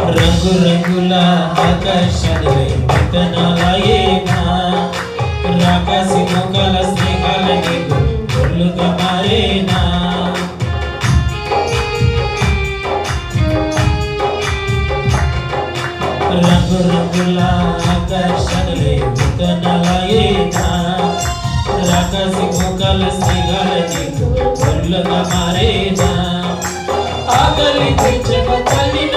రంగు రంగుల ఆకర్షణలే విత్తనాలయేనా రాకాసి మొక్కల స్నేహాల నీకు ఒళ్ళుగా మారేనా రంగు రంగుల ఆకర్షణలే విత్తనాలయేనా రాకాసి మొక్కల స్నేహాల నీకు ఒళ్ళుగా మారేనా ఆకలి తెచ్చక తల్లిన